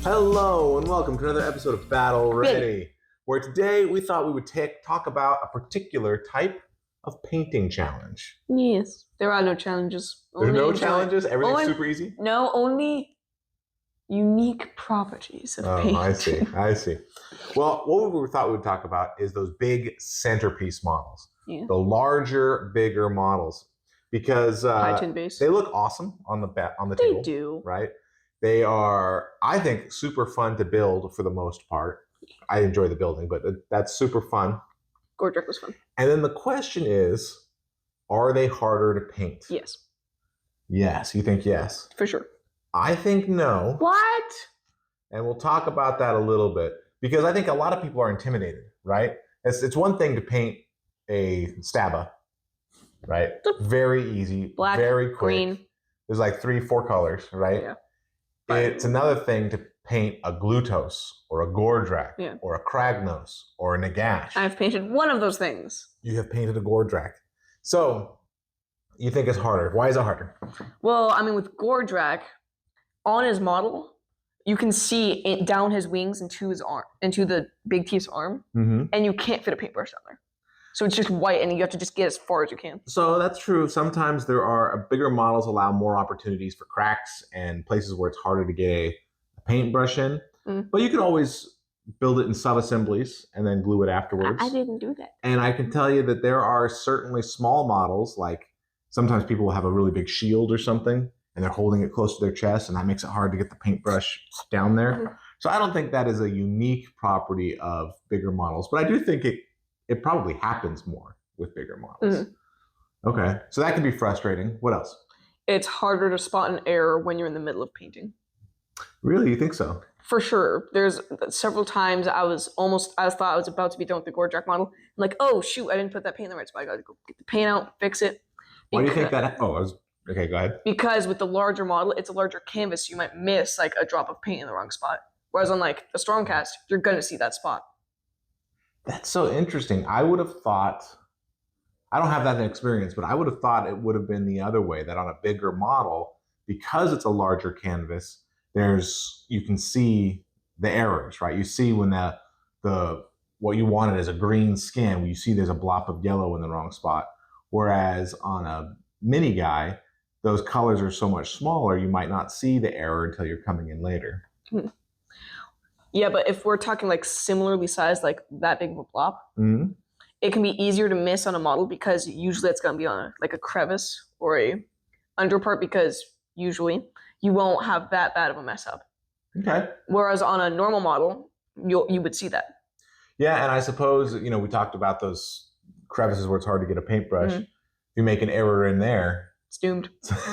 Hello and welcome to another episode of Battle Ready, where today we thought we would talk about a particular type of painting challenge. Yes, there are no challenges. There's no challenges? Everything's super easy? No, only unique properties of painting. I see. Well, what we thought we would talk about is those big centerpiece models. Yeah. The larger, bigger models. Because they look awesome on the table. They do. Right? They are, I think, super fun to build for the most part. I enjoy the building, but that's super fun. Gordrak was fun. And then the question is, are they harder to paint? Yes. Yes, you think yes? For sure. I think no. What? And we'll talk about that a little bit, because I think a lot of people are intimidated, right? It's one thing to paint a Staba, right? Very easy, black, very quick. Green. There's like 3-4 colors, right? Yeah. It's another thing to paint a Glutos or a Gordrak or a Kragnos or a Nagash. I've painted one of those things. You have painted a Gordrak. So you think it's harder. Why is it harder? Well, I mean, with Gordrak, on his model, you can see it down his wings into his arm, into the big thief's arm, and you can't fit a paintbrush down there. So it's just white, and you have to just get as far as you can. So that's true. Sometimes there are bigger models allow more opportunities for cracks and places where it's harder to get a paintbrush in. But you can always build it in sub-assemblies and then glue it afterwards. I didn't do that. And I can tell you that there are certainly small models, like sometimes people will have a really big shield or something, and they're holding it close to their chest, and that makes it hard to get the paintbrush down there. So I don't think that is a unique property of bigger models, but I do think it probably happens more with bigger models. Okay, so that can be frustrating. What else? It's harder to spot an error when you're in the middle of painting. Really? You think so? For sure. There's several times I thought I was about to be done with the Gordrak model. I'm like, oh shoot, I didn't put that paint in the right spot. I gotta go get the paint out, fix it. Why do you think that? Okay, go ahead. Because with the larger model, it's a larger canvas, so you might miss like a drop of paint in the wrong spot. Whereas on like a Stormcast, you're gonna see that spot. That's so interesting. I would have thought, I don't have that experience, but I would have thought it would have been the other way, that on a bigger model, because it's a larger canvas, you can see the errors, right? You see when what you wanted is a green skin, you see there's a blop of yellow in the wrong spot. Whereas on a mini guy, those colors are so much smaller, you might not see the error until you're coming in later. Yeah, but if we're talking like similarly sized, like that big of a blop, it can be easier to miss on a model because usually it's going to be on like a crevice or a underpart, because usually you won't have that bad of a mess up. Okay. Whereas on a normal model, you would see that. Yeah, and I suppose, we talked about those crevices where it's hard to get a paintbrush. If you make an error in there, it's doomed.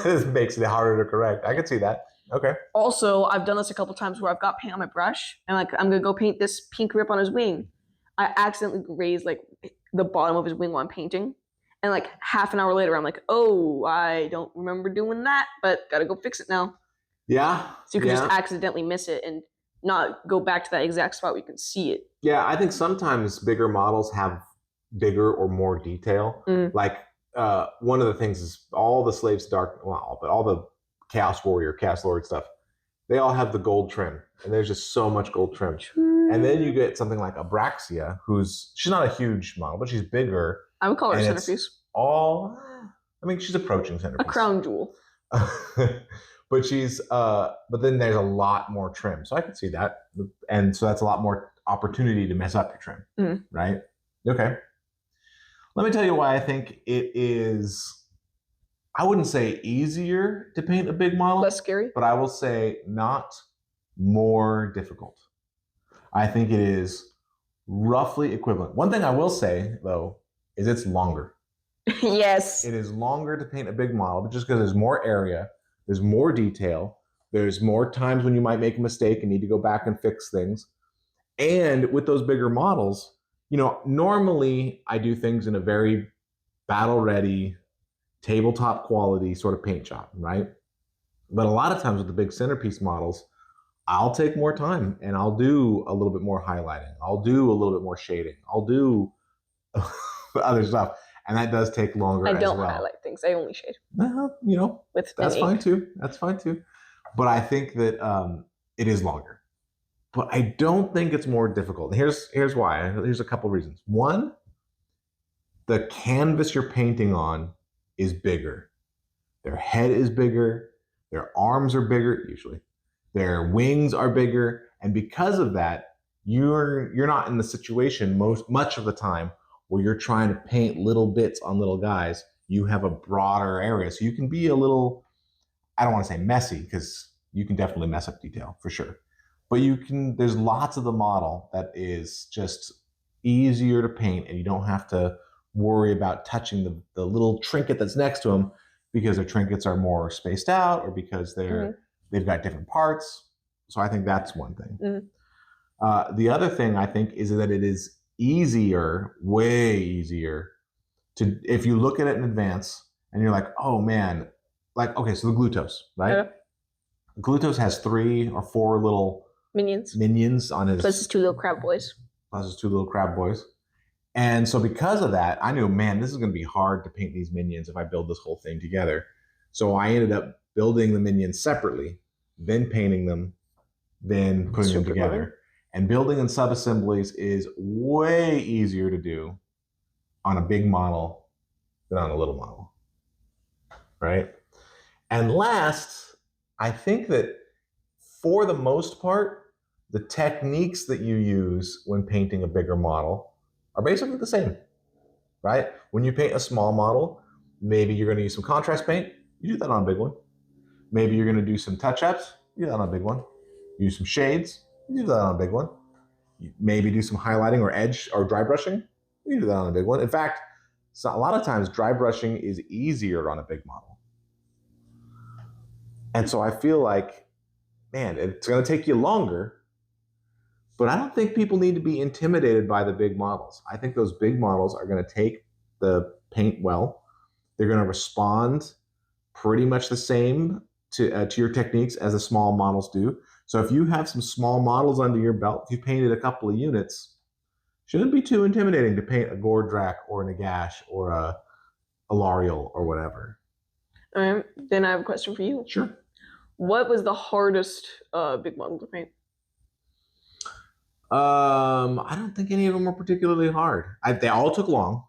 It makes it harder to correct. I could see that. Okay. Also, I've done this a couple times where I've got paint on my brush and like I'm gonna go paint this pink rip on his wing. I accidentally grazed like the bottom of his wing while I'm painting, and like half an hour later, I'm like, oh, I don't remember doing that, but gotta go fix it now. Yeah. So you can just accidentally miss it and not go back to that exact spot where you can see it. Yeah, I think sometimes bigger models have bigger or more detail. Like one of the things is all the Slaves Dark, but all the Chaos Warrior, Chaos Lord stuff, they all have the gold trim, and there's just so much gold trim. And then you get something like Abraxia, she's not a huge model, but she's bigger. I would call her a centerpiece. She's approaching centerpiece. A crown jewel. But but then there's a lot more trim, so I could see that, and so that's a lot more opportunity to mess up your trim, right? Okay. Let me tell you why I think it is. I wouldn't say easier to paint a big model. Less scary? But I will say not more difficult. I think it is roughly equivalent. One thing I will say, though, is it's longer. Yes. It is longer to paint a big model just because there's more area, there's more detail, there's more times when you might make a mistake and need to go back and fix things. And with those bigger models, normally I do things in a very battle-ready, tabletop quality sort of paint job, right? But a lot of times with the big centerpiece models, I'll take more time and I'll do a little bit more highlighting. I'll do a little bit more shading. I'll do other stuff. And that does take longer as well. I don't highlight things. I only shade. With that's fine too. That's fine too. But I think that it is longer. but I don't think it's more difficult. Here's why. Here's a couple reasons. One, the canvas you're painting on is bigger. Their head is bigger. Their arms are bigger, usually. Their wings are bigger, and because of that, you're not in the situation much of the time where you're trying to paint little bits on little guys. You have a broader area, so you can be a little, I don't want to say messy, because you can definitely mess up detail for sure. But there's lots of the model that is just easier to paint, and you don't have to worry about touching the little trinket that's next to them, because their trinkets are more spaced out, or because they've got different parts. So I think that's one thing. The other thing I think is that it is easier, way easier, to, if you look at it in advance and you're like, oh man, like, okay, so the Glutos, right? Glutos has 3 or 4 little minions on his, plus his 2 little crab boys. And so because of that, I knew, man, this is going to be hard to paint these minions if I build this whole thing together. So I ended up building the minions separately, then painting them, then putting them together. And building in sub-assemblies is way easier to do on a big model than on a little model, right? And last, I think that for the most part, the techniques that you use when painting a bigger model are basically the same, right? When you paint a small model, maybe you're going to use some contrast paint. You do that on a big one. Maybe you're going to do some touch-ups. You do that on a big one. Use some shades. You do that on a big one. You maybe do some highlighting or edge or dry brushing. You do that on a big one. In fact, so a lot of times dry brushing is easier on a big model. And so I feel like, man, it's going to take you longer, but I don't think people need to be intimidated by the big models. I think those big models are going to take the paint well. They're going to respond pretty much the same to your techniques as the small models do. So if you have some small models under your belt, if you painted a couple of units, shouldn't be too intimidating to paint a Gordrakk or a Nagash or a Alarielle or whatever. All right, then I have a question for you. Sure. What was the hardest big model to paint? I don't think any of them were particularly hard. They all took long.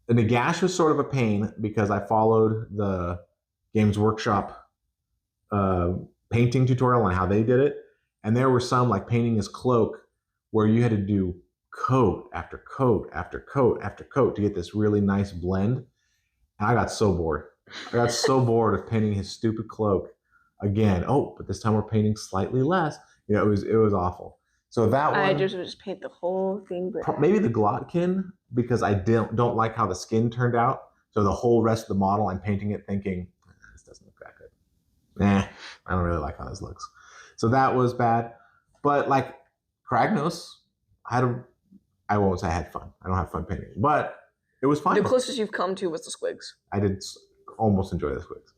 The Nagash was sort of a pain because I followed the Games Workshop painting tutorial on how they did it. And there were some, like painting his cloak, where you had to do coat after coat after coat after coat to get this really nice blend. And I got so bored. I got so bored of painting his stupid cloak again. Oh, but this time we're painting slightly less. You know, it was awful. So that one, I just paint the whole thing. But maybe the Glotkin, because I don't like how the skin turned out. So the whole rest of the model, I'm painting it thinking, this doesn't look that good. I don't really like how this looks. So that was bad. But like Kragnos, I won't say I had fun. I don't have fun painting, but it was fine. The closest you've come to was the squigs. I did almost enjoy the squigs.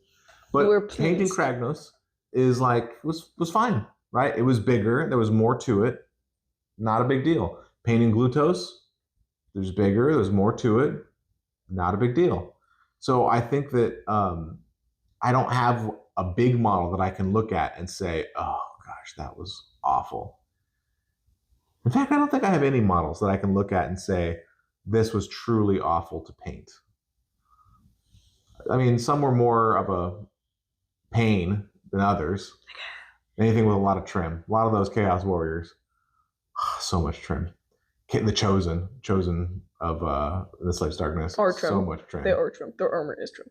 But painting Kragnos is like, was fine, right? It was bigger. There was more to it. Not a big deal. Painting Glutos, there's bigger. There's more to it. Not a big deal. So I think that I don't have a big model that I can look at and say, oh gosh, that was awful. In fact, I don't think I have any models that I can look at and say, this was truly awful to paint. I mean, some were more of a pain than others. Anything with a lot of trim. A lot of those Chaos Warriors. So much trim. The Chosen of the Slaves Darkness. So much trim. They are trim. Their armor is trim.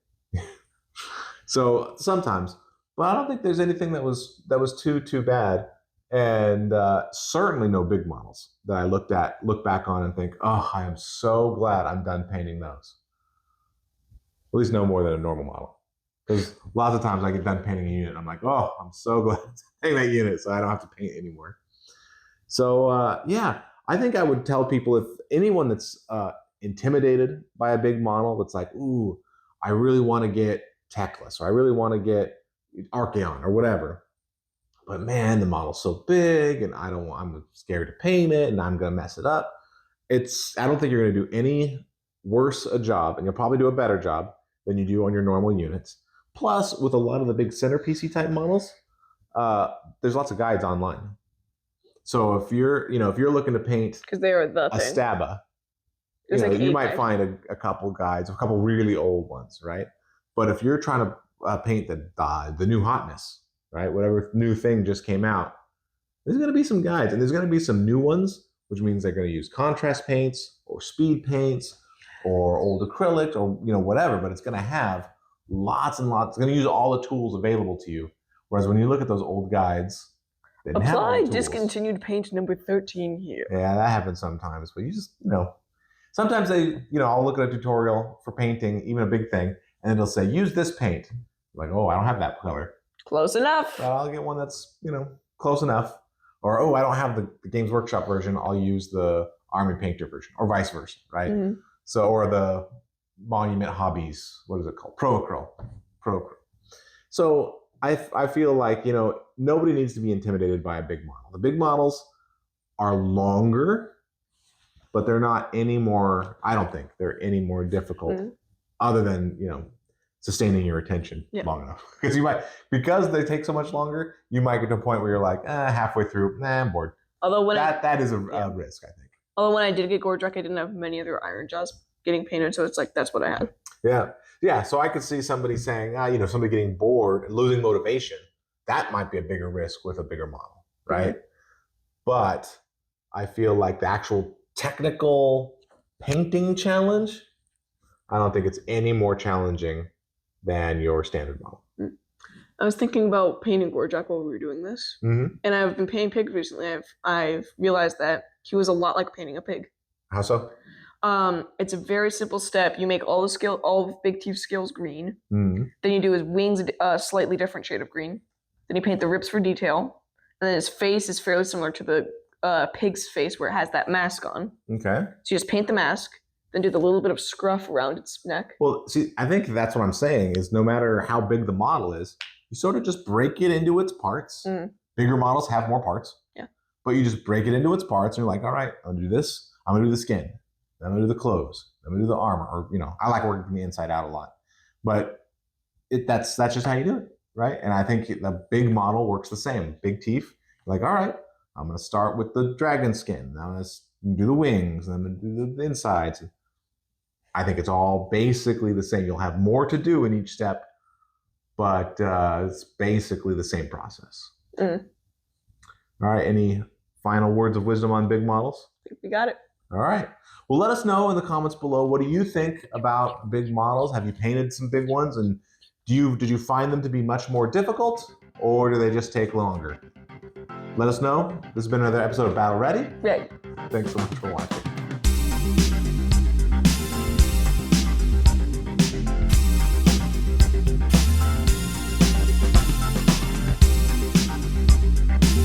So sometimes, but I don't think there's anything that was too bad, and certainly no big models that I look back on and think, oh, I am so glad I'm done painting those. At least no more than a normal model. Because lots of times I get done painting a unit and I'm like, oh, I'm so glad to paint that unit so I don't have to paint anymore. So yeah, I think I would tell people, if anyone that's intimidated by a big model, that's like, ooh, I really want to get Teclis, or I really want to get Archaon or whatever, but man, the model's so big and I'm scared to paint it and I'm going to mess it up. I don't think you're going to do any worse a job, and you'll probably do a better job than you do on your normal units. Plus, with a lot of the big centerpiece type models, there's lots of guides online. So if you're looking to paint Because they are the a thing. Staba, There's like you 8 might guys. find a couple guides, a couple really old ones, right? But if you're trying to paint the new hotness, right, whatever new thing just came out, there's going to be some guides, and there's going to be some new ones, which means they're going to use contrast paints or speed paints or old acrylic or whatever. But it's going to have lots and lots. It's going to use all the tools available to you. Whereas when you look at those old guides, they didn't have all the Apply tools. discontinued paint number 13 here. Yeah, that happens sometimes. But you just sometimes I'll look at a tutorial for painting, even a big thing, and it'll say use this paint. Like, oh, I don't have that color. Close enough. Well, I'll get one that's close enough. Or, oh, I don't have the Games Workshop version. I'll use the Army Painter version, or vice versa, right? Mm-hmm. So, or the Monument Hobbies, what is it called? Pro Acryl. So I feel like, nobody needs to be intimidated by a big model. The big models are longer, but they're not any more, I don't think they're any more difficult other than, sustaining your attention long enough. Because they take so much longer, you might get to a point where you're like, halfway through, I'm bored. Although that is a risk, I think. Although when I did get Gordrakk, I didn't have many other Iron Jaws getting painted, so it's like that's what I had. Yeah. So I could see somebody saying, somebody getting bored and losing motivation. That might be a bigger risk with a bigger model, right? But I feel like the actual technical painting challenge, I don't think it's any more challenging than your standard model. I was thinking about painting Gordrakk while we were doing this, and I've been painting pigs recently. I've realized that he was a lot like painting a pig. How so? It's a very simple step. You make all of Big Teeth's scales green. Then you do his wings a slightly different shade of green. Then you paint the ribs for detail, and then his face is fairly similar to the pig's face where it has that mask on. Okay. So you just paint the mask, then do the little bit of scruff around its neck. Well, see, I think that's what I'm saying is no matter how big the model is, you sort of just break it into its parts. Bigger models have more parts. Yeah. But you just break it into its parts and you're like, all right, I'm going to do this. I'm going to do the skin. I'm going to do the clothes. I'm going to do the armor. Or, I like working from the inside out a lot. But that's just how you do it, right? And I think the big model works the same. Big teeth, like, all right, I'm going to start with the dragon skin. I'm going to do the wings. And I'm going to do the insides. I think it's all basically the same. You'll have more to do in each step, but it's basically the same process. All right. Any final words of wisdom on big models? I think we got it. All right. Well, let us know in the comments below. What do you think about big models? Have you painted some big ones? And did you find them to be much more difficult, or do they just take longer? Let us know. This has been another episode of Battle Ready. Right. Thanks so much for watching.